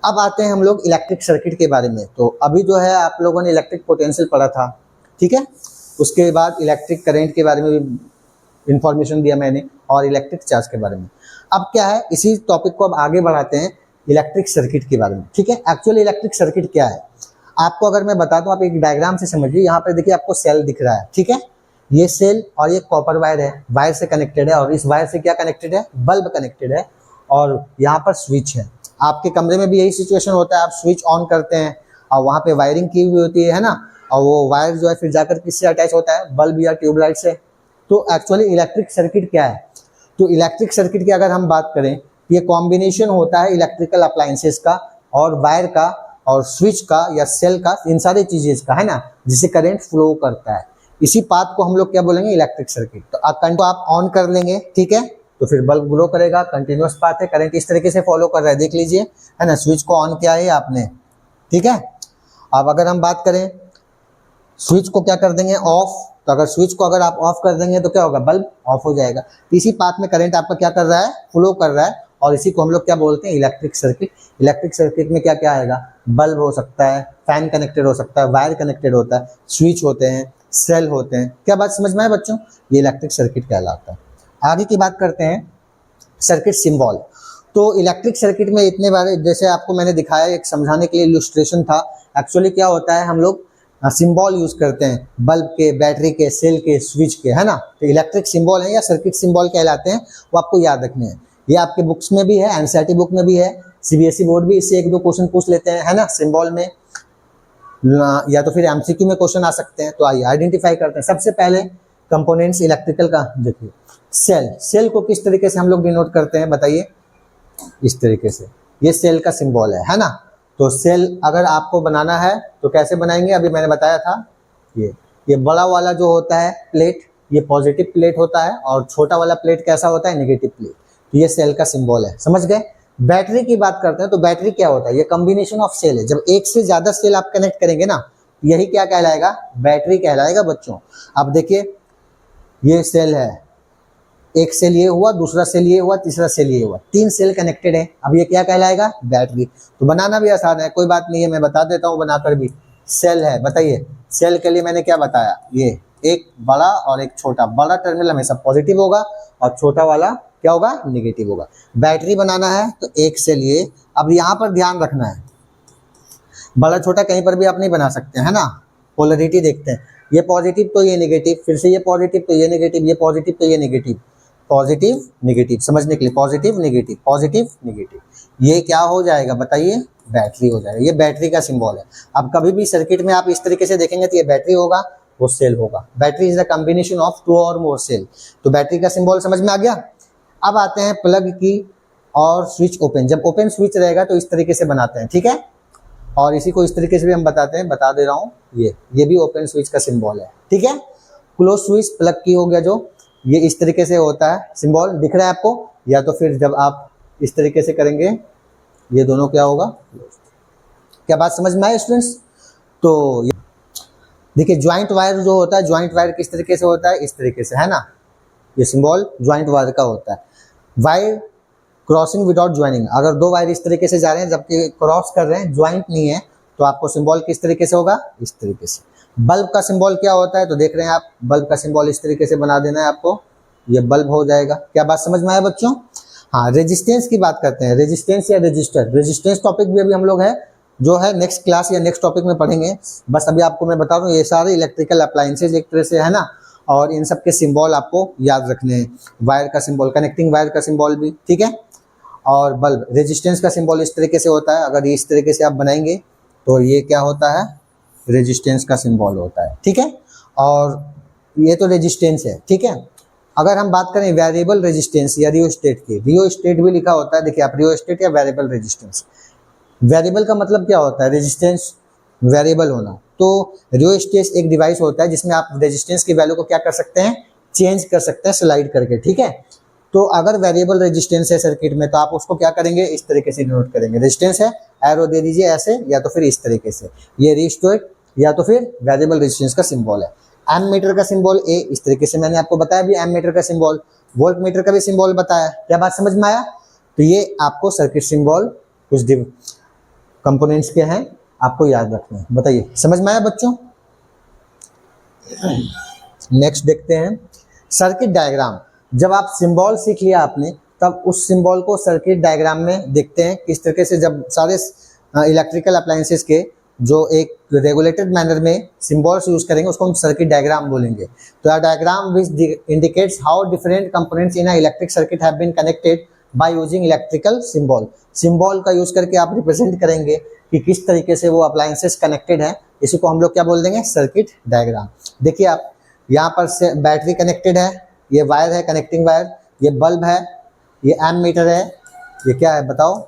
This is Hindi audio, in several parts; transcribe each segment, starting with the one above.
अब आते हैं हम लोग इलेक्ट्रिक सर्किट के बारे में। तो अभी जो है आप लोगों ने इलेक्ट्रिक पोटेंशियल पढ़ा था, ठीक है। उसके बाद इलेक्ट्रिक करंट के बारे में भी इंफॉर्मेशन दिया मैंने, और इलेक्ट्रिक चार्ज के बारे में। अब क्या है, इसी टॉपिक को अब आगे बढ़ाते हैं इलेक्ट्रिक सर्किट के बारे में, ठीक है। एक्चुअली इलेक्ट्रिक सर्किट क्या है आपको अगर मैं बता दूं, आप एक डायग्राम से समझिए। यहाँ पे देखिए आपको सेल दिख रहा है, ठीक है। ये सेल और ये कॉपर वायर है, वायर से कनेक्टेड है, और इस वायर से क्या कनेक्टेड है, बल्ब कनेक्टेड है, और यहाँ पर स्विच है। आपके कमरे में भी यही सिचुएशन होता है, आप स्विच ऑन करते हैं और वहाँ पे वायरिंग की हुई होती है ना, और वो वायर जो है फिर जाकर किससे अटैच होता है, बल्ब या ट्यूबलाइट से। तो एक्चुअली इलेक्ट्रिक सर्किट क्या है, तो इलेक्ट्रिक सर्किट की अगर हम बात करें, ये कॉम्बिनेशन होता है इलेक्ट्रिकल अप्लायंसेस का और वायर का और स्विच का या सेल का, इन सारी चीजें का है ना, जिससे करंट फ्लो करता है। इसी पाथ को हम लोग क्या बोलेंगे, इलेक्ट्रिक सर्किट। तो आप ऑन कर लेंगे, ठीक है, तो फिर बल्ब ग्लो करेगा, कंटिन्यूअस पाथ है, करंट इस तरीके से फॉलो कर रहा है, देख लीजिए, है ना। स्विच को ऑन किया है आपने, ठीक है। अब अगर हम बात करें स्विच को क्या कर देंगे, ऑफ। तो अगर स्विच को अगर आप ऑफ कर देंगे तो क्या होगा, बल्ब ऑफ हो जाएगा। तो इसी पाथ में करंट आपका क्या कर रहा है, फ्लो कर रहा है, और इसी को हम लोग क्या बोलते हैं, इलेक्ट्रिक सर्किट। इलेक्ट्रिक सर्किट में क्या क्या आएगा, बल्ब हो सकता है, फैन कनेक्टेड हो सकता है, वायर कनेक्टेड होता है, स्विच होते हैं, सेल होते हैं। क्या बात समझ में आए बच्चों, ये इलेक्ट्रिक सर्किट कहलाता है। आगे की बात करते हैं सर्किट सिंबल। तो इलेक्ट्रिक सर्किट में इतने बारे, जैसे आपको मैंने दिखाया, एक समझाने के लिए इलस्ट्रेशन था। एक्चुअली क्या होता है, हम लोग सिंबल यूज करते हैं, बल्ब के, बैटरी के, सेल के, स्विच के, है ना। तो इलेक्ट्रिक सिंबल है या सर्किट सिंबल कहलाते हैं, वो आपको याद रखने हैं। ये आपके बुक्स में भी है, एनसीईआरटी बुक में भी है, सीबीएसई बोर्ड भी इससे एक दो क्वेश्चन पूछ लेते हैं, है ना, सिंबल में, या तो फिर एमसीक्यू में क्वेश्चन आ सकते हैं। तो आइए आइडेंटिफाई करते हैं। सबसे पहले कंपोनेंट्स इलेक्ट्रिकल का देखिए, सेल को किस तरीके से हम लोग डिनोट करते हैं बताइए, इस तरीके से, ये सेल का सिंबल है ना। तो सेल अगर आपको बनाना है तो कैसे बनाएंगे, अभी मैंने बताया था, ये बड़ा वाला जो होता है प्लेट, ये पॉजिटिव प्लेट होता है, और छोटा वाला प्लेट कैसा होता है, नेगेटिव प्लेट। तो ये सेल का सिंबल है, समझ गए। बैटरी की बात करते हैं, तो बैटरी क्या होता है, ये कॉम्बिनेशन ऑफ सेल है। जब एक से ज्यादा सेल आप कनेक्ट करेंगे ना, यही क्या कहलाएगा, बैटरी कहलाएगा बच्चों। अब देखिए ये सेल है, एक सेल ये हुआ, दूसरा सेल ये हुआ, तीसरा सेल ये हुआ, 3 सेल कनेक्टेड है। अब ये क्या कहलाएगा, बैटरी। तो बनाना भी आसान है, कोई बात नहीं है, मैं बता देता हूँ बनाकर भी। सेल है, बताइए, सेल के लिए मैंने क्या बताया, ये एक बड़ा और एक छोटा। बड़ा टर्मिनल हमेशा पॉजिटिव होगा और छोटा वाला क्या होगा, निगेटिव होगा। बैटरी बनाना है तो एक सेल ये। अब यहाँ पर ध्यान रखना है, बड़ा छोटा कहीं पर भी आप नहीं बना सकते, है ना। पोलरिटी देखते हैं, ये पॉजिटिव तो ये नेगेटिव, फिर से ये पॉजिटिव तो ये नेगेटिव, ये पॉजिटिव तो ये नेगेटिव, पॉजिटिव नेगेटिव, समझने के लिए, पॉजिटिव नेगेटिव, पॉजिटिव नेगेटिव, ये क्या हो जाएगा बताइए, बैटरी हो जाएगा। ये बैटरी का सिंबल है। अब कभी भी सर्किट में आप इस तरीके से देखेंगे तो ये बैटरी होगा, वो सेल होगा। Battery is the combination of 2 और मोर सेल। तो बैटरी का सिंबल समझ में आ गया। अब आते हैं प्लग की और स्विच ओपन। जब ओपन स्विच रहेगा तो इस तरीके से बनाते हैं, ठीक है। और इसी को इस तरीके से भी हम बताते हैं, बता दे रहा हूँ, ये भी ओपन स्विच का सिंबल है, ठीक है। क्लोज स्विच प्लग की हो गया, जो ये इस तरीके से होता है, सिंबल दिख रहा है आपको। या तो फिर जब आप इस तरीके से करेंगे, ये दोनों क्या होगा, क्या बात समझ में आए स्टूडेंट्स। तो देखिए ज्वाइंट वायर जो होता है, ज्वाइंट वायर किस तरीके से होता है, इस तरीके से, है ना। ये सिंबल ज्वाइंट वायर का होता है। वायर क्रॉसिंग विदाउट ज्वाइनिंग, अगर 2 वायर इस तरीके से जा रहे हैं जबकि क्रॉस कर रहे हैं, ज्वाइंट नहीं है, तो आपको सिंबल किस तरीके से होगा, इस तरीके से। बल्ब का सिंबल क्या होता है, तो देख रहे हैं आप, बल्ब का सिंबल इस तरीके से बना देना है आपको, ये बल्ब हो जाएगा। क्या बात समझ में आया बच्चों। हाँ, रेजिस्टेंस की बात करते हैं, रेजिस्टेंस या रजिस्टर। रेजिस्टेंस टॉपिक भी अभी हम लोग है, जो है नेक्स्ट क्लास या नेक्स्ट टॉपिक में पढ़ेंगे। बस अभी आपको मैं बता रहा हूँ, ये सारे इलेक्ट्रिकल अप्लायंसेज एक तरह से, है ना, और इन सब के सिंबल आपको याद रखने हैं। वायर का सिंबल, कनेक्टिंग वायर का सिंबल भी, ठीक है। और बल्ब, रेजिस्टेंस का सिंबल इस तरीके से होता है, अगर ये इस तरीके से आप बनाएंगे तो ये क्या होता है, रेजिस्टेंस का सिंबल होता है, ठीक है। और ये तो रेजिस्टेंस है, ठीक है। अगर हम बात करें वेरिएबल रेजिस्टेंस या रियोस्टेट की, रियोस्टेट भी लिखा होता है, देखिए आप, रियोस्टेट या वेरिएबल रेजिस्टेंस। वेरिएबल का मतलब क्या होता है, रेजिस्टेंस वेरिएबल होना। तो रियोस्टेट एक डिवाइस होता है जिसमें आप रेजिस्टेंस की वैल्यू को क्या कर सकते हैं, चेंज कर सकते हैं स्लाइड करके, ठीक है। तो अगर वेरिएबल रेजिस्टेंस है सर्किट में, तो आप उसको क्या करेंगे, इस तरीके से डिनोट करेंगे। रेजिस्टेंस है, एरो दे दीजिए ऐसे, या तो फिर इस तरीके से, ये रियोस्टेट या तो फिर वेरिएबल रेजिस्टेंस का सिंबल है। एम मीटर का सिंबल ए, इस तरीके से मैंने आपको बताया भी, एम मीटर का सिंबल। वोल्ट मीटर का भी सिंबल बताया। क्या बात समझ में आया। तो ये आपको सर्किट सिंबल कुछ कंपोनेंट्स के हैं, आपको याद रखना है। बताइए समझ में आया बच्चों? नेक्स्ट देखते हैं सर्किट डायग्राम। जब आप सिंबल सीख लिया आपने, तब उस सिंबल को सर्किट डायग्राम में देखते हैं किस तरीके से। जब सारे इलेक्ट्रिकल अप्लायंसेस के जो एक रेगुलेटेड मैनर में सिंबल्स यूज करेंगे उसको हम सर्किट डायग्राम बोलेंगे। तो यह diagram which indicates how different components in a electric circuit have been connected by using electrical symbol. Symbol का यूज करके आप रिप्रेजेंट करेंगे कि किस तरीके से वो अप्लायंसेस कनेक्टेड है। इसी को हम लोग क्या बोल देंगे? Circuit diagram. देखिए आप यहाँ पर से बैटरी कनेक्टेड है, ये वायर है कनेक्टिंग वायर, ये बल्ब है, ये एमीटर है, ये क्या है बताओ?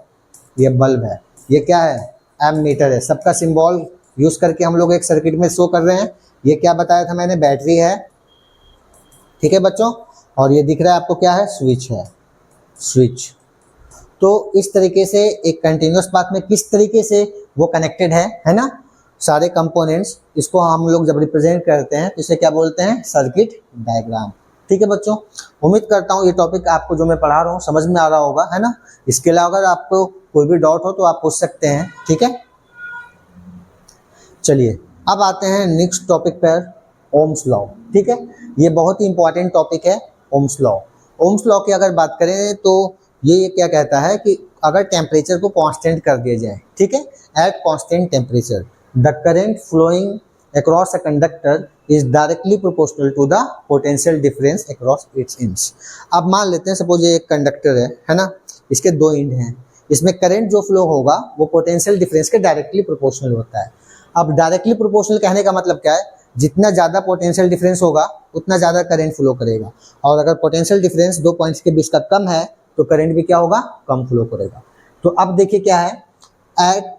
ये बल्ब है, ये क्या है? एमीटर है। सबका सिंबल यूज करके हम लोग एक सर्किट में शो कर रहे हैं। ये क्या बताया था मैंने? बैटरी है, ठीक है बच्चों। और ये दिख रहा है आपको क्या है? स्विच है, स्विच। तो इस तरीके से एक कंटिन्यूअस पाथ में किस तरीके से वो कनेक्टेड है ना, सारे कंपोनेंट्स। इसको हम लोग जब रिप्रेजेंट करते हैं तो इसे क्या बोलते हैं? Circuit diagram. ठीक है बच्चों, उम्मीद करता हूँ ये टॉपिक आपको जो मैं पढ़ा रहा हूँ समझ में आ रहा होगा, है ना। इसके अलावा अगर आपको कोई भी डाउट हो तो आप पूछ सकते हैं, ठीक है। चलिए अब आते हैं नेक्स्ट टॉपिक पर, ओम्स लॉ। ठीक है, ये बहुत ही इंपॉर्टेंट टॉपिक है ओम्स लॉ। ओम्स लॉ की अगर बात करें तो ये क्या कहता है कि अगर टेम्परेचर को कांस्टेंट कर दिया जाए, ठीक है, at constant temperature the current flowing across a conductor is directly proportional to the potential difference across its ends। अब मान लेते हैं सपोज ये एक कंडक्टर है ना, इसके दो एंड हैं, इसमें करंट जो फ्लो होगा वो पोटेंशियल डिफरेंस के डायरेक्टली प्रोपोर्शनल होता है। अब डायरेक्टली प्रोपोर्शनल कहने का मतलब क्या है? जितना ज़्यादा पोटेंशियल डिफरेंस होगा उतना ज़्यादा करंट फ्लो करेगा, और अगर पोटेंशियल डिफरेंस दो पॉइंट्स के बीच का कम है तो करंट भी क्या होगा? कम फ्लो करेगा। तो अब देखिए क्या है, eight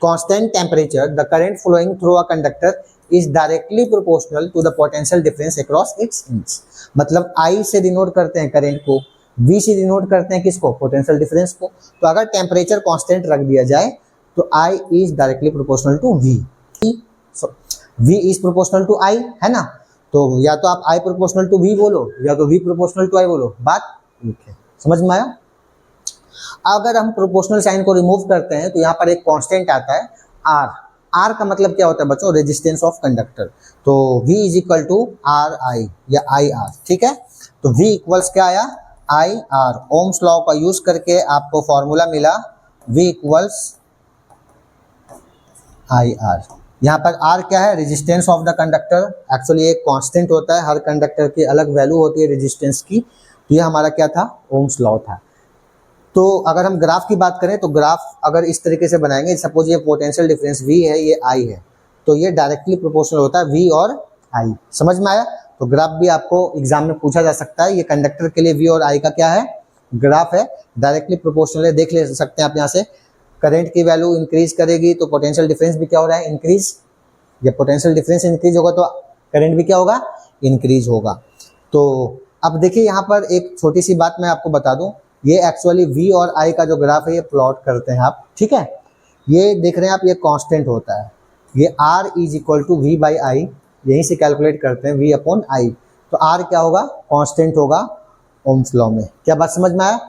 constant temperature the current flowing through a conductor is directly proportional to the potential difference across its ends। मतलब I से डिनोट करते हैं करंट को, V से डिनोट करते हैं किसको? पोटेंशियल डिफरेंस को। तो अगर टेम्परेचर कांस्टेंट रख दिया जाए तो I is directly proportional to V। V is proportional to I, है ना। तो या तो आप I proportional to V बोलो या तो V proportional to I बोलो, बात ठीक है, समझ में आया। अगर हम प्रोपोर्शनल साइन को रिमूव करते हैं तो यहाँ पर एक कांस्टेंट आता है R। R का मतलब क्या होता है बच्चों? Resistance of conductor. तो V is equal to R I या आई आर, ठीक है। तो V इक्वल्स क्या आया? I R. ओम्स लॉ का यूज करके आपको फॉर्मूला मिला V इक्वल्स आई आर। यहाँ पर R क्या है? Resistance of the conductor. Actually एक कांस्टेंट होता है, हर कंडक्टर की अलग वैल्यू होती है रेजिस्टेंस की। तो ये हमारा क्या था? ओम्स लॉ था। तो अगर हम ग्राफ की बात करें तो ग्राफ अगर इस तरीके से बनाएंगे, सपोज ये पोटेंशियल डिफरेंस V है, ये I है, तो ये डायरेक्टली प्रोपोर्शनल होता है V और I। समझ में आया? तो ग्राफ भी आपको एग्जाम में पूछा जा सकता है। ये कंडक्टर के लिए V और I का क्या है? ग्राफ है, डायरेक्टली प्रोपोर्शनल है। देख ले सकते हैं आप यहाँ से, करंट की वैल्यू इंक्रीज करेगी तो पोटेंशियल डिफरेंस भी क्या हो रहा है? इंक्रीज। जब पोटेंशियल डिफरेंस इंक्रीज होगा तो करंट भी क्या होगा? इंक्रीज होगा। तो अब देखिए यहाँ पर एक छोटी सी बात मैं आपको बता दूं, ये एक्चुअली V और I का जो ग्राफ है ये प्लॉट करते हैं आप, ठीक है। ये देख रहे हैं आप, ये कांस्टेंट होता है, ये R is equal to V by I, यहीं से कैलकुलेट करते हैं V अपॉन I। तो R क्या होगा? कांस्टेंट होगा ओम्स लॉ में। क्या बात समझ में आया?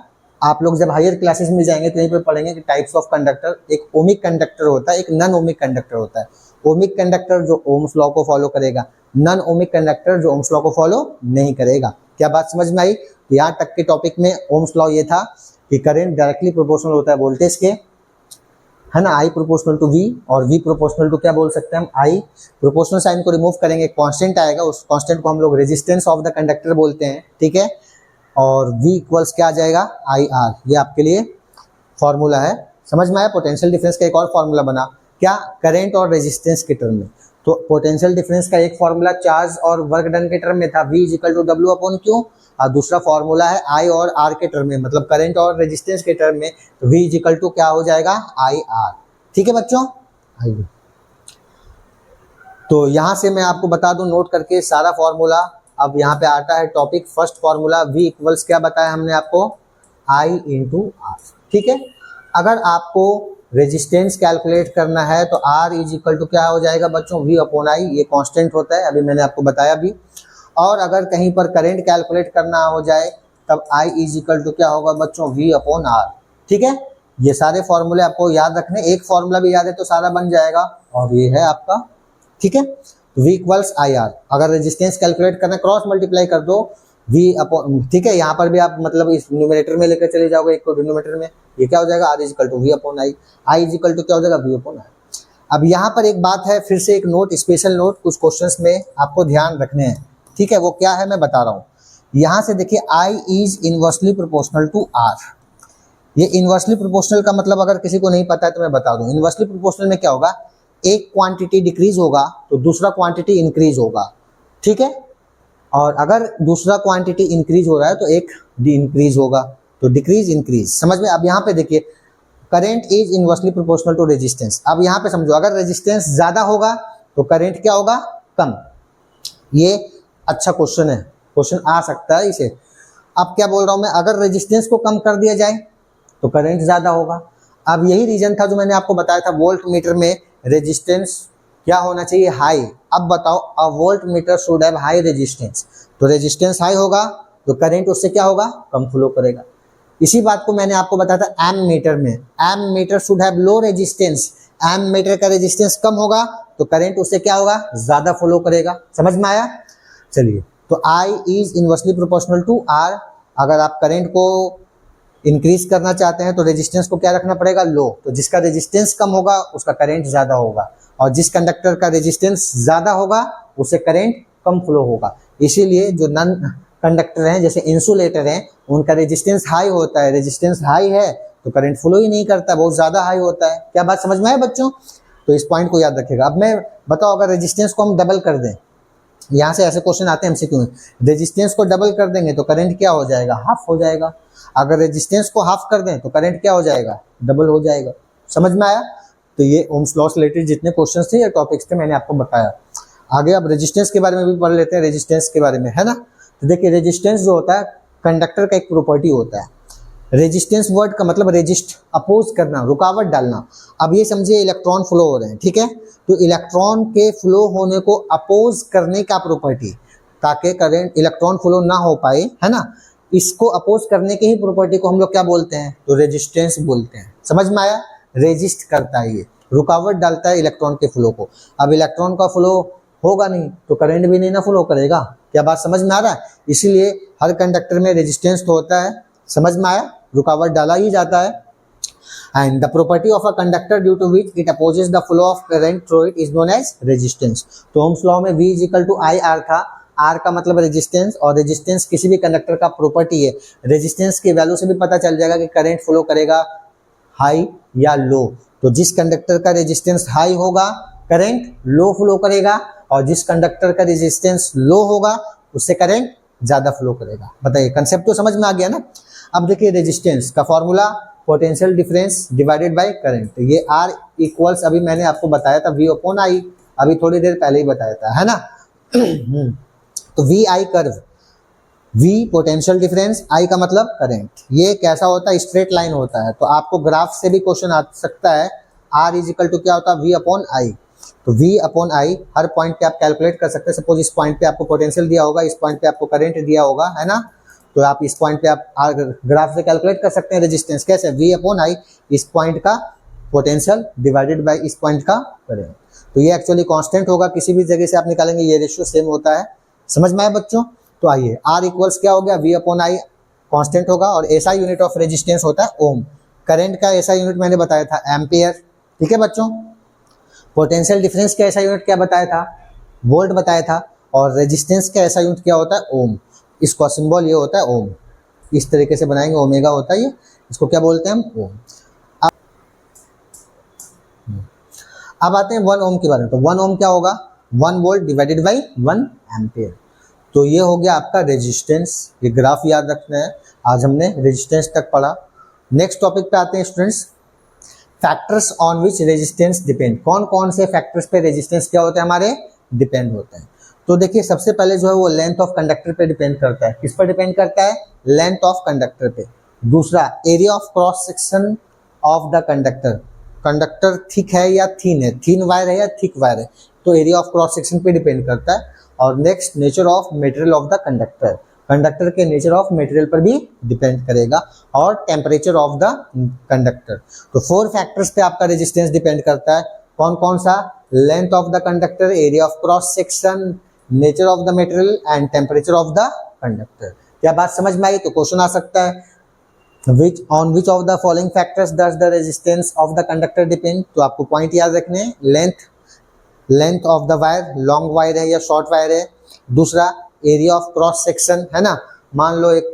आप लोग जब हायर क्लासेस में जाएंगे तो यहीं पर पढ़ेंगे कि टाइप्स ऑफ कंडक्टर। एक ओमिक कंडक्टर होता है, एक नॉन ओमिक कंडक्टर होता है। ओमिक कंडक्टर जो ओम्स लॉ को फॉलो करेगा, नॉन ओमिक कंडक्टर जो ओम्स लॉ को फॉलो नहीं करेगा। क्या बात समझ में आई? यहाँ तक के टॉपिक में ओम्स लॉ ये था कि करंट डायरेक्टली प्रोपोर्शनल होता है वोल्टेज के, है ना। I प्रोपोर्शनल टू V और V प्रोपोर्शनल टू क्या बोल सकते हैं हम? I। प्रोपोर्शनल साइन को रिमूव करेंगे, कांस्टेंट आएगा, उस कांस्टेंट को हम लोग रेजिस्टेंस ऑफ द कंडक्टर बोलते हैं, ठीक है। और V इक्वल्स क्या आ जाएगा? I R. ये आपके लिए फॉर्मूला है, समझ में आया? पोटेंशियल डिफरेंस का एक और फॉर्मूला बना, क्या? करंट और रेजिस्टेंस के टर्म में। तो पोटेंशियल डिफरेंस का एक फॉर्मूला चार्ज और वर्क डन के टर्म में था, V is equal to W upon Q, और दूसरा फॉर्मूला है I और R के टर्म में, मतलब करंट और रेजिस्टेंस के टर्म में। तो V इज इक्वल टू क्या हो जाएगा? I R. ठीक है बच्चों, आइए तो यहां से मैं आपको बता दूं नोट करके सारा फॉर्मूला। अब यहाँ पे आता है topic first formula, V equals क्या बताया हमने आपको? I इंटू आर, ठीक है। अगर आपको रेजिस्टेंस कैलकुलेट करना है तो R इज इक्वल टू क्या हो जाएगा बच्चों? V upon I। ये कांस्टेंट होता है, अभी मैंने आपको बताया भी। और अगर कहीं पर करंट कैलकुलेट करना हो जाए तब I इज इक्वल टू क्या होगा बच्चों? V अपॉन R, ठीक है। ये सारे फॉर्मूले आपको याद रखने, एक फॉर्मूला भी याद है तो सारा बन जाएगा, और ये है आपका, ठीक है। तो V इक्वल्स आई आर, अगर रेजिस्टेंस कैलकुलेट करना क्रॉस मल्टीप्लाई कर दो V अपॉन, ठीक है, यहाँ पर भी आप मतलब इस न्यूमरेटर में लेकर चले जाओगे एक को डिनोमिनेटर में, ये क्या हो जाएगा R is equal to V upon I, I is equal to क्या हो जाएगा V अपॉन आई। अब यहाँ पर एक बात है, फिर से एक नोट, स्पेशल नोट कुछ क्वेश्चंस में आपको ध्यान रखने हैं, ठीक है, वो क्या है मैं बता रहा हूँ। यहाँ से देखिए I is inversely proportional to R, ये इनवर्सली प्रोपोर्शनल का मतलब अगर किसी को नहीं पता है तो मैं बता दूं। इनवर्सली प्रोपोर्शनल में क्या होगा, एक क्वांटिटी डिक्रीज होगा तो दूसरा क्वांटिटी इंक्रीज होगा, ठीक है, और अगर दूसरा क्वांटिटी इंक्रीज हो रहा है तो एक इंक्रीज होगा, तो डिक्रीज इंक्रीज, समझ में। अब यहाँ पे देखिए current is inversely proportional to resistance, अब यहाँ पे समझो अगर रेजिस्टेंस ज्यादा होगा तो करंट क्या होगा, कम। ये अच्छा क्वेश्चन है, क्वेश्चन आ सकता है इसे। अब क्या बोल रहा हूं मैं, अगर रेजिस्टेंस को कम कर दिया जाए तो करंट ज्यादा होगा। अब यही रीजन था जो मैंने आपको बताया था, वोल्ट मीटर में रेजिस्टेंस क्या होना चाहिए, हाई। अब बताओ, a volt meter should have high resistance, तो रेजिस्टेंस हाई होगा तो करंट उससे क्या होगा, कम फ्लो करेगा। इसी बात को मैंने आपको बताया था एम मीटर में, ammeter should have low resistance, ammeter का रेजिस्टेंस कम होगा तो करंट उससे क्या होगा, ज्यादा फ्लो करेगा। समझ में आया? चलिए, तो I is inversely proportional to r. अगर आप करंट को इंक्रीज करना चाहते हैं तो रेजिस्टेंस को क्या रखना पड़ेगा, लो। तो जिसका रेजिस्टेंस कम होगा उसका करंट ज्यादा होगा, और जिस कंडक्टर का रेजिस्टेंस ज्यादा होगा उससे करंट कम फ्लो होगा। इसीलिए जो नॉन कंडक्टर हैं जैसे इंसुलेटर हैं उनका रेजिस्टेंस हाई होता है, रेजिस्टेंस हाई है तो करंट फ्लो ही नहीं करता, बहुत ज्यादा हाई होता है। क्या बात समझ में आए बच्चों? तो इस पॉइंट को याद रखिएगा। अब मैं बताओ, अगर रेजिस्टेंस को हम डबल कर दें, यहाँ से ऐसे क्वेश्चन आते हैं एमसीक्यू में, रेजिस्टेंस को डबल कर देंगे तो करंट क्या हो जाएगा, हाफ हो जाएगा। अगर रेजिस्टेंस को हाफ कर दें तो करंट क्या हो जाएगा, डबल हो जाएगा। समझ में आया? तो ये ओम्स लॉ से रिलेटेड जितने क्वेश्चंस थे या टॉपिक्स थे मैंने आपको बताया। आगे अब रेजिस्टेंस के बारे में भी पढ़ लेते हैं, रेजिस्टेंस के बारे में, है ना। तो देखिए, रेजिस्टेंस जो होता है कंडक्टर का एक प्रॉपर्टी होता है। रेजिस्टेंस वर्ड का मतलब रेजिस्ट, अपोज करना, रुकावट डालना। अब ये समझिए इलेक्ट्रॉन फ्लो हो रहे हैं, ठीक है, तो इलेक्ट्रॉन के फ्लो होने को अपोज करने का प्रॉपर्टी, ताकि करंट इलेक्ट्रॉन फ्लो ना हो पाए, है ना, इसको अपोज करने की ही प्रॉपर्टी को हम लोग क्या बोलते हैं, तो रेजिस्टेंस बोलते हैं। समझ में आया? रेजिस्ट करता है, ये रुकावट डालता है इलेक्ट्रॉन के फ्लो को। अब इलेक्ट्रॉन का फ्लो होगा नहीं तो करंट भी नहीं ना फ्लो करेगा। क्या बात समझ में आ रहा है? इसीलिए हर कंडक्टर में रेजिस्टेंस तो होता है। समझ में आया? रुकावट डाला ही जाता है। And the property of a conductor due to which it opposes the flow of current through it is known as resistance। तो ओम्स लॉ में V is equal to I R था, R का मतलब रेजिस्टेंस, और रेजिस्टेंस किसी भी कंडक्टर का प्रॉपर्टी है। रेजिस्टेंस की वैल्यू से भी पता चल जाएगा कि करंट फ्लो करेगा हाई या लो। तो जिस कंडक्टर का रेजिस्टेंस हाई होगा करंट लो फ्लो करेगा, और जिस कंडक्टर का रेजिस्टेंस लो होगा उससे करंट ज्यादा फ्लो करेगा। बताइए, कंसेप्ट तो समझ में आ गया ना। अब देखिए, रेजिस्टेंस का formula potential difference divided by current. ये R इक्वल्स, अभी मैंने आपको बताया था V अपॉन I, अभी थोड़ी देर पहले ही बताया था, है ना। तो V I curve, V potential difference, I का मतलब करंट। ये कैसा होता है, स्ट्रेट लाइन होता है। तो आपको ग्राफ से भी क्वेश्चन आ सकता है। R इज इक्वल टू क्या होता है, V अपॉन I। तो V upon I her point पे आप कैलकुलेट कर सकते हैं। सपोज इस पॉइंट पे आपको पोटेंशियल दिया होगा, इस पॉइंट पे आपको करंट दिया होगा, है ना, तो आप इस पॉइंट पे आप ग्राफ से कैलकुलेट कर सकते हैं रेजिस्टेंस। कैसे, V अपॉन I, इस पॉइंट का पोटेंशियल डिवाइडेड बाय इस पॉइंट का करंट। तो ये एक्चुअली कांस्टेंट होगा, किसी भी जगह से आप निकालेंगे ये रेशियो सेम होता है। समझ में आया बच्चों? तो आइए, R इक्वल्स क्या हो गया, V अपॉन I कांस्टेंट होगा, और ऐसा यूनिट ऑफ रेजिस्टेंस होता है ओम। करंट का ऐसा यूनिट मैंने बताया था एम्पियर, ठीक है बच्चों। पोटेंशियल डिफरेंस का ऐसा यूनिट क्या बताया था, वोल्ट बताया था, और रेजिस्टेंस का ऐसा यूनिट क्या होता है, ओम। इसका सिंबल ये होता है ओम, इस तरीके से बनाएंगे, ओमेगा होता है ये, इसको क्या बोलते हैं हम, ओम। अब आते हैं 1 ओम के बारे में। तो 1 ओम क्या होगा, 1 वोल्ट डिवाइडेड बाई 1 एम्पियर। तो ये हो गया आपका रेजिस्टेंस। ये ग्राफ याद रखना है। आज हमने रेजिस्टेंस तक पढ़ा। नेक्स्ट टॉपिक पे आते हैं students, factors on which resistance depend. कौन कौन से फैक्टर्स पे रेजिस्टेंस क्या होते हैं हमारे, डिपेंड होते हैं। तो देखिए, सबसे पहले जो है वो लेंथ ऑफ कंडक्टर पे डिपेंड करता है। किस पर डिपेंड करता है, लेंथ ऑफ कंडक्टर पे। दूसरा, area of cross section of the conductor. Conductor thick है या थीन है, थीन वायर है या थिक वायर है, तो एरिया ऑफ क्रॉस सेक्शन पे डिपेंड करता है। और next, nature of material of the conductor. Conductor के नेचर ऑफ मटेरियल पर भी डिपेंड करेगा और टेम्परेचर ऑफ द कंडक्टर। तो 4 फैक्टर्स पे आपका रेजिस्टेंस डिपेंड करता है। कौन कौन सा? Length of the conductor, area of cross section, nature of the material and temperature of the conductor. क्या बात समझ में आई? तो क्वेश्चन आ सकता है on which of the following factors does the resistance of the conductor depend। तो आपको पॉइंट याद रखने हैं, length of the wire, long wire है या शॉर्ट वायर है। दूसरा एरिया ऑफ क्रॉस सेक्शन है ना, मान लो एक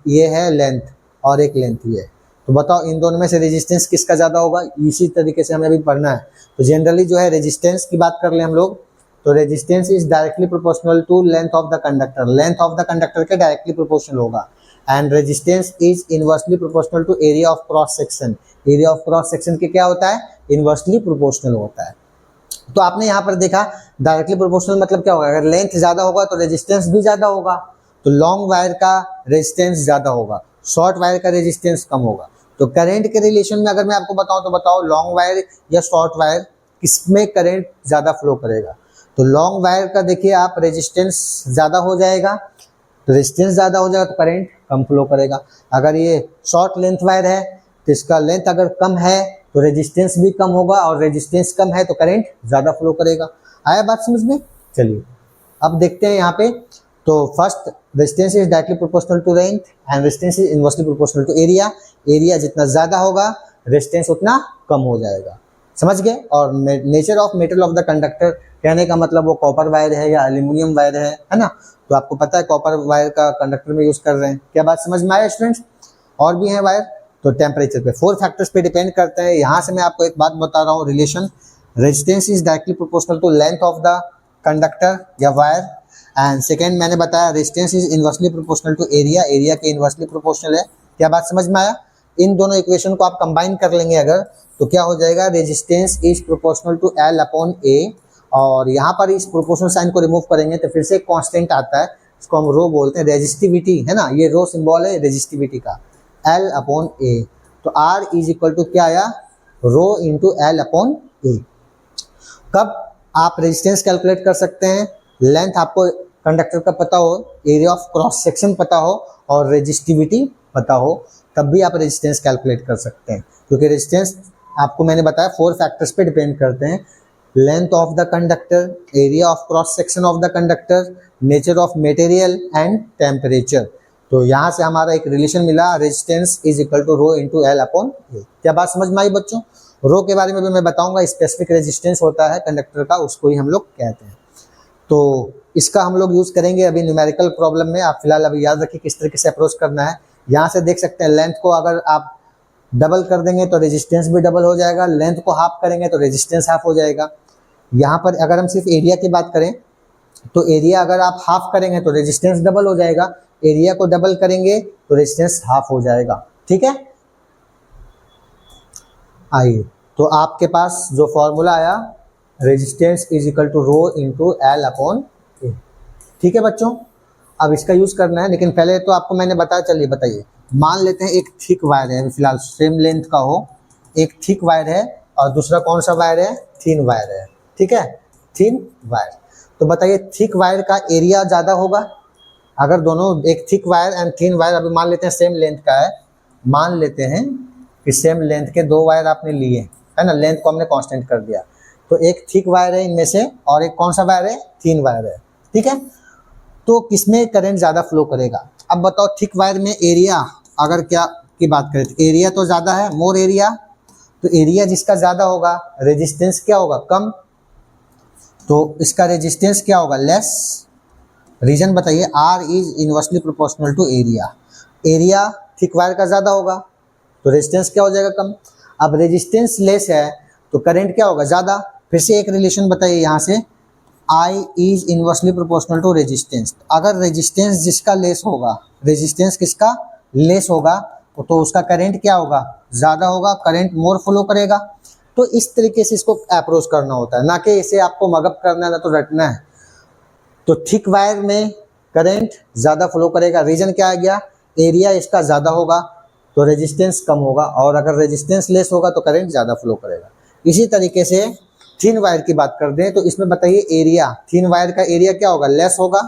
ये है लेंथ और एक लेंथ ये है, तो बताओ इन दोनों में से रेजिस्टेंस किसका ज़्यादा होगा। इसी तरीके से हमें अभी पढ़ना है। तो जनरली जो है रेजिस्टेंस की बात कर ले हम लोग, तो resistance is directly proportional to length of the conductor, length of the conductor के डायरेक्टली प्रोपोर्शनल होगा। And resistance is inversely proportional to area of cross section, area of cross section के क्या होता है? इनवर्सली प्रोपोर्शनल होता है। तो आपने यहाँ पर देखा डायरेक्टली प्रोपोर्शनल मतलब क्या होगा, अगर लेंथ ज़्यादा होगा तो रेजिस्टेंस भी ज़्यादा होगा। तो लॉन्ग वायर का रेजिस्टेंस ज़्यादा होगा, शॉर्ट वायर का रेजिस्टेंस कम होगा। तो करंट के रिलेशन में अगर मैं आपको बताऊं तो बताओ लॉन्ग वायर या शॉर्ट वायर किसमें करंट ज़्यादा फ्लो करेगा। तो लॉन्ग वायर का देखिए आप रेजिस्टेंस ज़्यादा हो जाएगा, तो रेजिस्टेंस ज़्यादा हो जाएगा तो करंट कम फ्लो करेगा। अगर ये शॉर्ट लेंथ वायर है तो इसका लेंथ अगर कम है तो रेजिस्टेंस भी कम होगा, और रेजिस्टेंस कम है तो करंट ज़्यादा फ्लो करेगा। आया बात समझ में? चलिए अब देखते हैं यहाँ पे। तो first resistance is directly proportional to length and resistance is inversely proportional to area. Area जितना ज़्यादा होगा रेजिस्टेंस उतना कम हो जाएगा, समझ गए। और nature of metal of the conductor, कहने का मतलब वो कॉपर वायर है या एल्यूमिनियम वायर है ना। तो आपको पता है कॉपर वायर का कंडक्टर में यूज़ कर रहे हैं। क्या बात समझ में आया स्टूडेंट्स? और भी हैं वायर। तो टेम्परेचर पे 4 फैक्टर्स पे डिपेंड करते हैं। यहाँ से मैं आपको एक बात बता रहा हूँ, relation resistance is directly proportional to length of the conductor या वायर। एंड सेकेंड मैंने बताया resistance is inversely proportional to area, area के इनवर्सली प्रोपोर्शनल है। क्या बात समझ में आया? इन दोनों इक्वेशन को आप कंबाइन कर लेंगे अगर, तो क्या हो जाएगा, resistance is proportional to l upon a. और यहाँ पर इस प्रोपोर्शनल साइन को रिमूव करेंगे तो फिर से एक कांस्टेंट आता है, इसको हम रो बोलते हैं, रेजिस्टिविटी है ना, ये रो सिंबल है रेजिस्टिविटी का, एल अपॉन ए। तो आर इज इक्वल टू क्या आया, रो इंटू एल अपॉन ए। कब आप रेजिस्टेंस कैलकुलेट कर सकते हैं, लेंथ आपको कंडक्टर का पता हो, एरिया ऑफ क्रॉस सेक्शन पता हो और रेजिस्टिविटी पता हो, तब भी आप रेजिस्टेंस कैलकुलेट कर सकते हैं। क्योंकि रेजिस्टेंस आपको मैंने बताया 4 फैक्टर्स पे डिपेंड करते हैं, length of the conductor, area of cross section of the conductor, nature of material and temperature. तो यहाँ से हमारा एक रिलेशन मिला, resistance is equal to rho into l upon a. क्या बात समझ में आई बच्चों? रो के बारे में भी मैं बताऊंगा, स्पेसिफिक रेजिस्टेंस होता है कंडक्टर का, उसको ही हम लोग कहते हैं। तो इसका हम लोग यूज़ करेंगे अभी न्यूमेरिकल प्रॉब्लम में। आप फिलहाल अभी याद रखिए किस तरीके से अप्रोच करना है। यहाँ से देख सकते हैं लेंथ को अगर आप डबल कर देंगे तो रेजिस्टेंस भी डबल हो जाएगा, लेंथ को हाफ करेंगे तो रेजिस्टेंस हाफ हो जाएगा। यहाँ पर अगर हम सिर्फ एरिया की बात करें तो एरिया अगर आप हाफ करेंगे तो रेजिस्टेंस डबल हो जाएगा, एरिया को डबल करेंगे तो रेजिस्टेंस हाफ हो जाएगा। ठीक है, आइए तो आपके पास जो फॉर्मूला आया, resistance is equal to rho into l upon a. ठीक है बच्चों, अब इसका यूज़ करना है, लेकिन पहले तो आपको मैंने बताया, चलिए बताइए। मान लेते हैं एक थिक वायर है, फिलहाल सेम लेंथ का हो, एक थिक वायर है और दूसरा कौन सा वायर है, थिन वायर है। ठीक है, थिन वायर। तो बताइए थिक वायर का एरिया ज़्यादा होगा, अगर दोनों एक thick wire and thin wire, अभी मान लेते हैं सेम लेंथ का है, मान लेते हैं कि सेम लेंथ के 2 वायर आपने लिए है ना, लेंथ को हमने कांस्टेंट कर दिया, तो एक थिक वायर है इनमें से और एक कौन सा वायर है, थिन वायर है। ठीक है, तो किसमें करंट ज़्यादा फ्लो करेगा। अब बताओ थिक वायर में एरिया अगर क्या की बात करें तो एरिया तो ज़्यादा है, मोर एरिया, तो एरिया जिसका ज़्यादा होगा रेजिस्टेंस क्या होगा, कम, तो इसका रेजिस्टेंस क्या होगा, लेस। रीजन बताइए, R is inversely proportional to area, area thick wire का ज़्यादा होगा तो रेजिस्टेंस क्या हो जाएगा, कम। अब रेजिस्टेंस लेस है तो करंट क्या होगा, ज़्यादा। फिर से एक रिलेशन बताइए यहाँ से, I is inversely proportional to resistance. अगर रेजिस्टेंस जिसका लेस होगा, रेजिस्टेंस किसका लेस होगा, तो उसका करंट क्या होगा, ज़्यादा होगा, करंट मोर फ्लो करेगा। तो इस तरीके से इसको अप्रोच करना होता है, ना कि इसे आपको मगअप करना है ना तो रटना है। तो थिक वायर में करंट ज़्यादा फ्लो करेगा, रीजन क्या आ गया, एरिया इसका ज़्यादा होगा तो रेजिस्टेंस कम होगा, और अगर रेजिस्टेंस लेस होगा तो करंट ज़्यादा फ्लो करेगा। इसी तरीके से थिन वायर की बात कर दें तो इसमें बताइए एरिया, थिन वायर का एरिया क्या होगा, लेस होगा,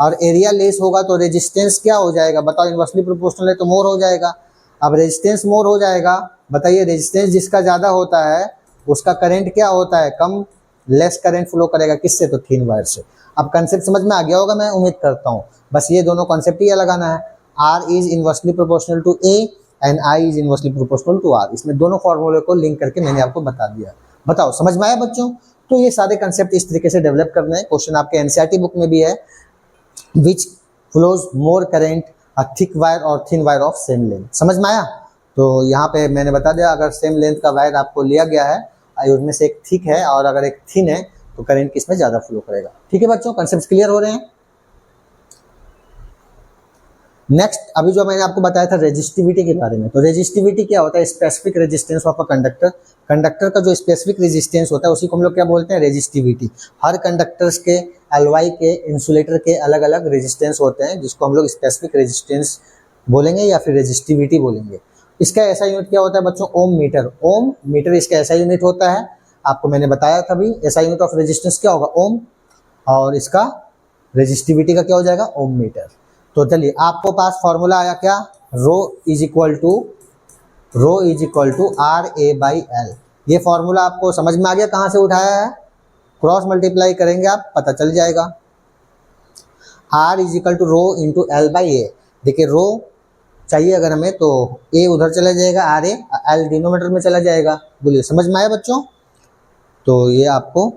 और एरिया लेस होगा तो रेजिस्टेंस क्या हो जाएगा बताओ, इनवर्सली प्रोपोर्शनल है तो मोर हो जाएगा। अब रेजिस्टेंस मोर हो जाएगा, बताइए रेजिस्टेंस जिसका ज़्यादा होता है उसका करंट क्या होता है, कम, लेस करंट फ्लो करेगा, किससे, तो थिन वायर से। अब कंसेप्ट समझ में आ गया होगा मैं उम्मीद करता हूँ, बस ये दोनों कॉन्सेप्ट ही लगाना है। R is inversely proportional to A and I is inversely proportional to R। इसमें दोनों फॉर्मूले को लिंक करके मैंने आपको बता दिया। बताओ समझ में आया बच्चों? तो ये सारे कंसेप्ट इस तरीके से डेवलप करने हैं। क्वेश्चन आपके एनसीईआरटी बुक में भी है, which flows more current, a thick wire और thin wire of same length. समझ में आया? तो यहाँ पे मैंने बता दिया, अगर सेम लेंथ का वायर आपको लिया गया है, उसमें से एक थिक है और अगर एक थिन है तो करंट किसमें ज्यादा फ्लो करेगा। ठीक है बच्चों, कंसेप्ट क्लियर हो रहे हैं? नेक्स्ट, अभी जो मैंने आपको बताया था रेजिस्टिविटी के बारे में, तो रेजिस्टिविटी क्या होता है, specific resistance of a conductor. Conductor का जो स्पेसिफिक रेजिस्टेंस होता है उसी को हम लोग क्या बोलते हैं, रेजिस्टिविटी। हर कंडक्टर्स के, एलॉय के, इंसुलेटर के अलग अलग रेजिस्टेंस होते हैं जिसको हम लोग स्पेसिफिक रेजिस्टेंस बोलेंगे या फिर रेजिस्टिविटी बोलेंगे। इसका ऐसा यूनिट क्या होता है बच्चों, ओम मीटर। ओम मीटर इसका ऐसा यूनिट होता है, आपको मैंने बताया था भी, ऐसा यूनिट ऑफ रेजिस्टेंस क्या होगा, ओम, और इसका रेजिस्टिविटी का क्या हो जाएगा, ओम मीटर। तो चलिए आपको पास फॉर्मूला आया क्या, rho is equal to R A by l. ये फॉर्मूला आपको समझ में आ गया कहाँ से उठाया है, क्रॉस मल्टीप्लाई करेंगे आप पता चल जाएगा। R is equal to rho into l by a. देखिए रो चाहिए अगर हमें तो ए उधर चला जाएगा, आर ए, एल डिनोमीटर में चला जाएगा। बोलिए समझ में आया बच्चों? तो ये आपको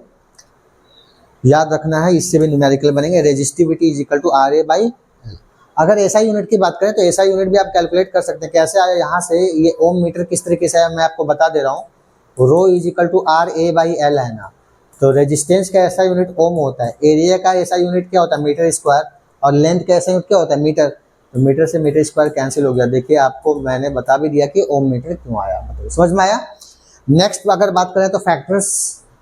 याद रखना है, इससे भी न्यूमेरिकल बनेंगे। Resistivity is equal to R A by L. अगर एसआई यूनिट की बात करें तो एसआई यूनिट भी आप कैलकुलेट कर सकते हैं। कैसे आया यहाँ से, ये ओम मीटर किस तरीके से आया मैं आपको बता दे रहा हूँ। Rho is equal to R A by l है ना, तो रेजिस्टेंस का ऐसा यूनिट ओम होता है, एरिया का ऐसा यूनिट क्या होता है, मीटर स्क्वायर, और लेंथ का ऐसा यूनिट क्या होता है, मीटर। तो मीटर से मीटर स्क्वायर कैंसिल हो गया। देखिए आपको मैंने बता भी दिया कि ओम मीटर क्यों आया, मतलब समझ में आया। नेक्स्ट अगर बात करें तो फैक्टर्स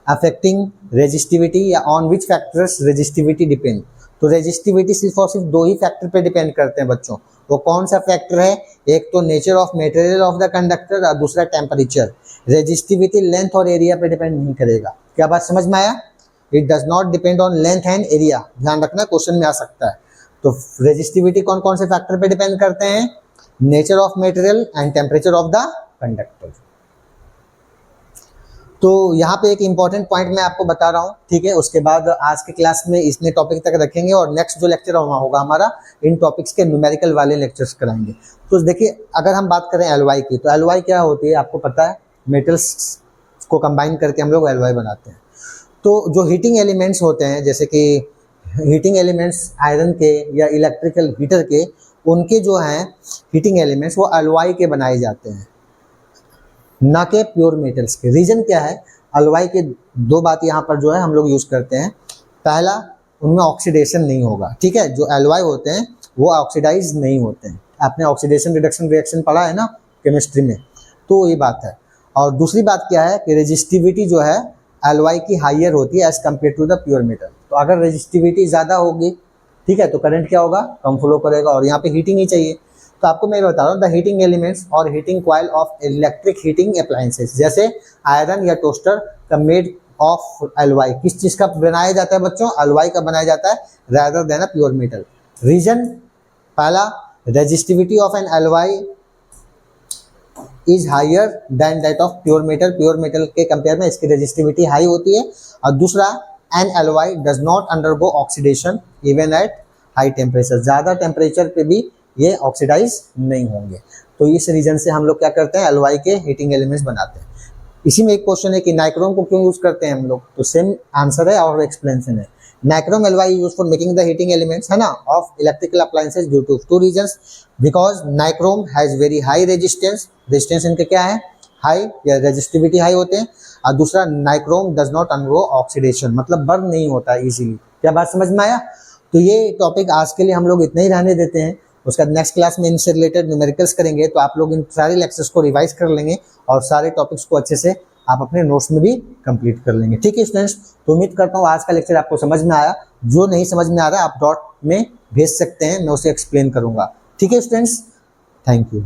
अफेक्टिंग रेजिस्टिविटी, या on which factors resistivity depend. तो रेजिस्टिविटी सिर्फ और सिर्फ दो ही फैक्टर पे डिपेंड करते हैं बच्चों। वो कौन सा फैक्टर है, एक तो nature of material of the conductor और दूसरा टेम्परेचर। रेजिस्टिविटी लेंथ और एरिया पे डिपेंड नहीं करेगा। क्या बात समझ में आया? It does not depend on length and area, ध्यान रखना क्वेश्चन में आ सकता है। तो रेजिस्टिविटी कौन कौन से फैक्टर पे डिपेंड करते हैं, nature of material and temperature of the conductor. तो यहाँ पे एक इंपॉर्टेंट पॉइंट मैं आपको बता रहा हूँ, ठीक है। उसके बाद आज के क्लास में इसने टॉपिक तक रखेंगे और नेक्स्ट जो लेक्चर होगा हमारा इन टॉपिक्स के न्यूमेरिकल वाले लेक्चर्स कराएंगे। तो देखिए अगर हम बात करें एलवाई की, तो एलवाई क्या होती है आपको पता है, मेटल्स को कंबाइन करके हम लोग एलवाई बनाते हैं। तो जो हीटिंग एलिमेंट्स होते हैं, जैसे कि हीटिंग एलिमेंट्स आयरन के या इलेक्ट्रिकल हीटर के, उनके जो हैं हीटिंग एलिमेंट्स वो एलवाई के बनाए जाते हैं, ना के प्योर मेटल्स के। रीजन क्या है, अलॉय के दो बात यहाँ पर जो है हम लोग यूज करते हैं। पहला, उनमें ऑक्सीडेशन नहीं होगा, ठीक है। जो अलॉय होते हैं वो ऑक्सीडाइज नहीं होते हैं। आपने ऑक्सीडेशन रिडक्शन रिएक्शन पढ़ा है ना केमिस्ट्री में, तो ये बात है। और दूसरी बात क्या है कि रेजिस्टिविटी जो है अलॉय की हाइयर होती है as compare to the pure metal. तो अगर रेजिस्टिविटी ज़्यादा होगी, ठीक है, तो करंट क्या होगा, कम फ्लो करेगा, और यहाँ पे हीटिंग ही चाहिए। तो आपको मैं बता रहा हूँ द हीटिंग एलिमेंट्स और heating coil of electric heating appliances, जैसे आयरन या टोस्टर का मेड ऑफ अलॉय, किस चीज़ का बनाया जाता है बच्चों, अलॉय का बनाया जाता है rather than a pure metal. Reason पहला, resistivity of an alloy is higher than that of pure metal. Pure metal के कंपेयर में इसकी रेजिस्टिविटी हाई होती है। और दूसरा, an alloy does not undergo oxidation even at high temperature. ज़्यादा टेम्परेचर पे भी ये ऑक्सीडाइज नहीं होंगे। तो इस रीजन से हम लोग क्या करते हैं, अलॉय के हीटिंग एलिमेंट्स बनाते हैं। इसी में एक क्वेश्चन है कि नाइक्रोम को क्यों यूज करते हैं हम लोग, तो सेम आंसर है और एक्सप्लेनेशन है। Nichrome alloy use for making the heating elements, है ना, of electrical appliances due to two reasons. Because nichrome has very high resistance, resistance इनके क्या है, हाई, या रेजिस्टिविटी हाई होते हैं। और दूसरा, nichrome does not undergo oxidation, मतलब बर्न नहीं होता है इजीली। क्या बात समझ में आया? तो ये टॉपिक आज के लिए हम लोग इतना ही रहने देते हैं। उसका नेक्स्ट क्लास में इनसे रिलेटेड न्यूमेरिकल्स करेंगे, तो आप लोग इन सारे लेक्चर्स को रिवाइज कर लेंगे और सारे टॉपिक्स को अच्छे से आप अपने नोट्स में भी कंप्लीट कर लेंगे, ठीक है स्टूडेंट्स। तो उम्मीद करता हूँ आज का लेक्चर आपको समझ में आया। जो नहीं समझ में आ रहा है आप डॉट में भेज सकते हैं, मैं उसे एक्सप्लेन करूंगा, ठीक है स्टूडेंट्स। Thank you.